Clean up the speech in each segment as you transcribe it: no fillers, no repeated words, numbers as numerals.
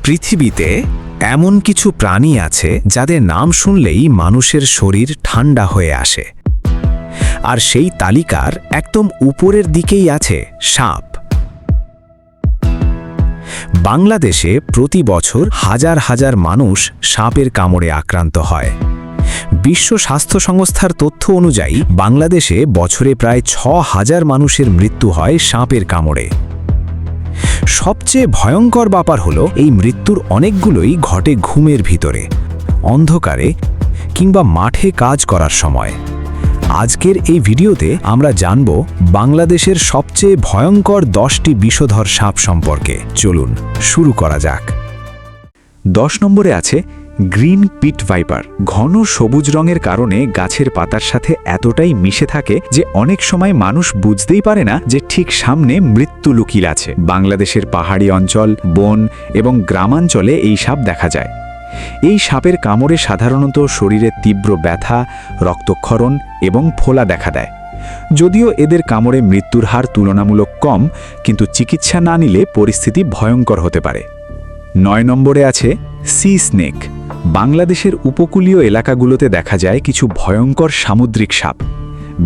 পৃথিবীতে এমন কিছু প্রাণী আছে যাদের নাম শুনলেই মানুষের শরীর ঠান্ডা হয়ে আসে, আর সেই তালিকার একদম উপরের দিকেই আছে সাপ। বাংলাদেশে প্রতি বছর হাজার হাজার মানুষ সাপের কামড়ে আক্রান্ত হয়। বিশ্ব স্বাস্থ্য সংস্থার তথ্য অনুযায়ী বাংলাদেশে বছরে প্রায় ৬,০০০ মানুষের মৃত্যু হয় সাপের কামড়ে। সবচেয়ে ভয়ঙ্কর ব্যাপার হলো এই মৃত্যুর অনেকগুলোই ঘটে ঘুমের ভিতরে, অন্ধকারে কিংবা মাঠে কাজ করার সময়। আজকের এই ভিডিওতে আমরা জানব বাংলাদেশের সবচেয়ে ভয়ঙ্কর 10টি বিষধর সাপ সম্পর্কে। চলুন শুরু করা যাক। 10 নম্বরে আছে গ্রিন পিট ভাইপার। ঘন সবুজ রঙের কারণে গাছের পাতার সাথে এতটাই মিশে থাকে যে অনেক সময় মানুষ বুঝতেই পারে না যে ঠিক সামনে মৃত্যু লুকিয়ে আছে। বাংলাদেশের পাহাড়ি অঞ্চল, বন এবং গ্রামাঞ্চলে এই সাপ দেখা যায়। এই সাপের কামড়ে সাধারণত শরীরে তীব্র ব্যথা, রক্তক্ষরণ এবং ফোলা দেখা দেয়। যদিও এদের কামড়ে মৃত্যুর হার তুলনামূলক কম, কিন্তু চিকিৎসা না নিলে পরিস্থিতি ভয়ঙ্কর হতে পারে। 9 নম্বরে আছে সি স্নেক। বাংলাদেশের উপকূলীয় এলাকাগুলোতে দেখা যায় কিছু ভয়ঙ্কর সামুদ্রিক সাপ।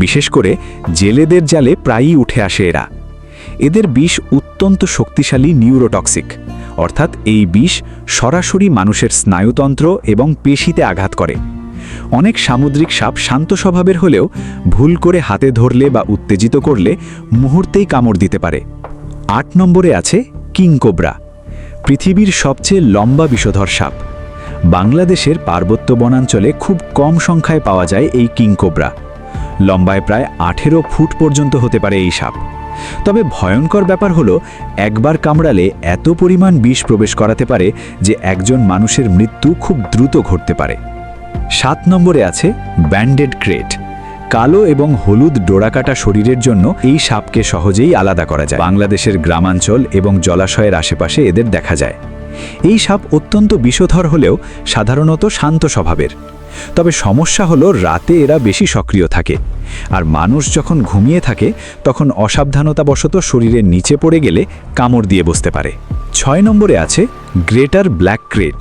বিশেষ করে জেলেদের জালে প্রায়ই উঠে আসে এরা। এদের বিষ অত্যন্ত শক্তিশালী নিউরোটক্সিক, অর্থাৎ এই বিষ সরাসরি মানুষের স্নায়ুতন্ত্র এবং পেশিতে আঘাত করে। অনেক সামুদ্রিক সাপ শান্ত স্বভাবের হলেও ভুল করে হাতে ধরলে বা উত্তেজিত করলে মুহূর্তেই কামড় দিতে পারে। 8 নম্বরে আছে কিংকোবরা। পৃথিবীর সবচেয়ে লম্বা বিষধর সাপ। বাংলাদেশের পার্বত্য বনাঞ্চলে খুব কম সংখ্যায় পাওয়া যায় এই কিংকোবরা। লম্বায় প্রায় 18 ফুট পর্যন্ত হতে পারে এই সাপ। তবে ভয়ঙ্কর ব্যাপার হলো, একবার কামড়ালে এত পরিমাণ বিষ প্রবেশ করাতে পারে যে একজন মানুষের মৃত্যু খুব দ্রুত ঘটতে পারে। 7 নম্বরে আছে ব্যান্ডেড ক্রেট। কালো এবং হলুদ ডোরাকাটা শরীরের জন্য এই সাপকে সহজেই আলাদা করা যায়। বাংলাদেশের গ্রামাঞ্চল এবং জলাশয়ের আশেপাশে এদের দেখা যায়। এই সাপ অত্যন্ত বিষধর হলেও সাধারণত শান্ত স্বভাবের। তবে সমস্যা হলো রাতে এরা বেশি সক্রিয় থাকে, আর মানুষ যখন ঘুমিয়ে থাকে তখন অসাবধানতাবশত শরীরের নিচে পড়ে গেলে কামড় দিয়ে বসতে পারে। 6 নম্বরে আছে গ্রেটার ব্ল্যাক ক্রেট।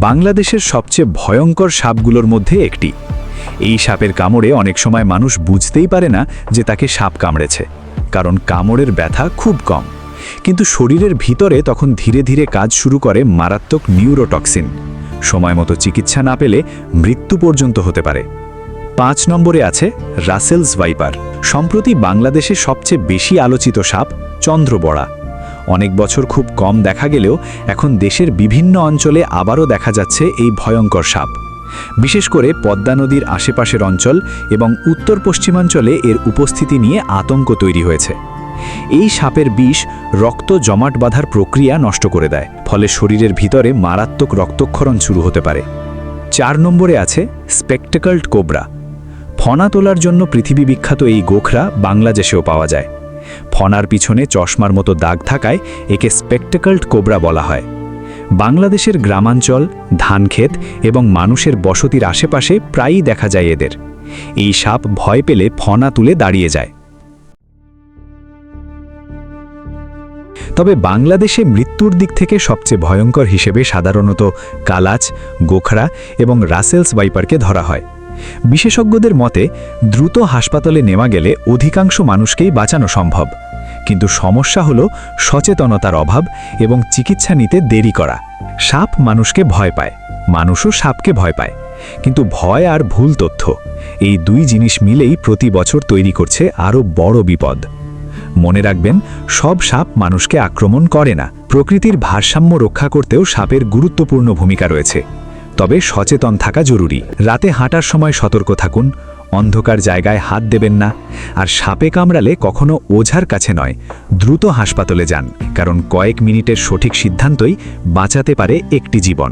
বাংলাদেশের সবচেয়ে ভয়ঙ্কর সাপগুলোর মধ্যে একটি। এই সাপের কামড়ে অনেক সময় মানুষ বুঝতেই পারে না যে তাকে সাপ কামড়েছে, কারণ কামড়ের ব্যথা খুব কম, কিন্তু শরীরের ভিতরে তখন ধীরে ধীরে কাজ শুরু করে মারাত্মক নিউরোটক্সিন। সময় মতো চিকিৎসা না পেলে মৃত্যু পর্যন্ত হতে পারে। 5 নম্বরে আছে রাসেলস ভাইপার। সম্প্রতি বাংলাদেশে সবচেয়ে বেশি আলোচিত সাপ চন্দ্রবড়া। অনেক বছর খুব কম দেখা গেলেও এখন দেশের বিভিন্ন অঞ্চলে আবারও দেখা যাচ্ছে এই ভয়ঙ্কর সাপ। বিশেষ করে পদ্মা নদীর আশেপাশের অঞ্চল এবং উত্তর পশ্চিমাঞ্চলে এর উপস্থিতি নিয়ে আতঙ্ক তৈরি হয়েছে। এই সাপের বিষ রক্ত জমাট বাঁধার প্রক্রিয়া নষ্ট করে দেয়, ফলে শরীরের ভিতরে মারাত্মক রক্তক্ষরণ শুরু হতে পারে। 4 নম্বরে আছে স্পেকটেকলড কোবরা। ফনা তোলার জন্য পৃথিবী বিখ্যাত এই গোখরা বাংলাদেশেও পাওয়া যায়। ফনার পিছনে চশমার মতো দাগ থাকায় একে স্পেকটেকলড কোবরা বলা হয়। বাংলাদেশের গ্রামাঞ্চল, ধানক্ষেত এবং মানুষের বসতির আশেপাশে প্রায়ই দেখা যায় এদের। এই সাপ ভয় পেলে ফনা তুলে দাঁড়িয়ে যায়। তবে বাংলাদেশে মৃত্যুর দিক থেকে সবচেয়ে ভয়ঙ্কর হিসেবে সাধারণত কালাচ, গোখরা এবং রাসেলস ভাইপারকে ধরা হয়। বিশেষজ্ঞদের মতে দ্রুত হাসপাতালে নেওয়া গেলে অধিকাংশ মানুষকেই বাঁচানো সম্ভব, কিন্তু সমস্যা হলো সচেতনতার অভাব এবং চিকিৎসা নিতে দেরি করা। সাপ মানুষকে ভয় পায়, মানুষও সাপকে ভয় পায়, কিন্তু ভয় আর ভুল তথ্য এই দুই জিনিস মিলেই প্রতি বছর তৈরি করছে আরও বড় বিপদ। মনে রাখবেন, সব সাপ মানুষকে আক্রমণ করে না। প্রকৃতির ভারসাম্য রক্ষা করতেও সাপের গুরুত্বপূর্ণ ভূমিকা রয়েছে। তবে সচেতন থাকা জরুরি। রাতে হাঁটার সময় সতর্ক থাকুন, অন্ধকার জায়গায় হাত দেবেন না, আর সাপে কামড়ালে কখনো ওঝার কাছে নয়, দ্রুত হাসপাতালে যান, কারণ কয়েক মিনিটের সঠিক সিদ্ধান্তই বাঁচাতে পারে একটি জীবন।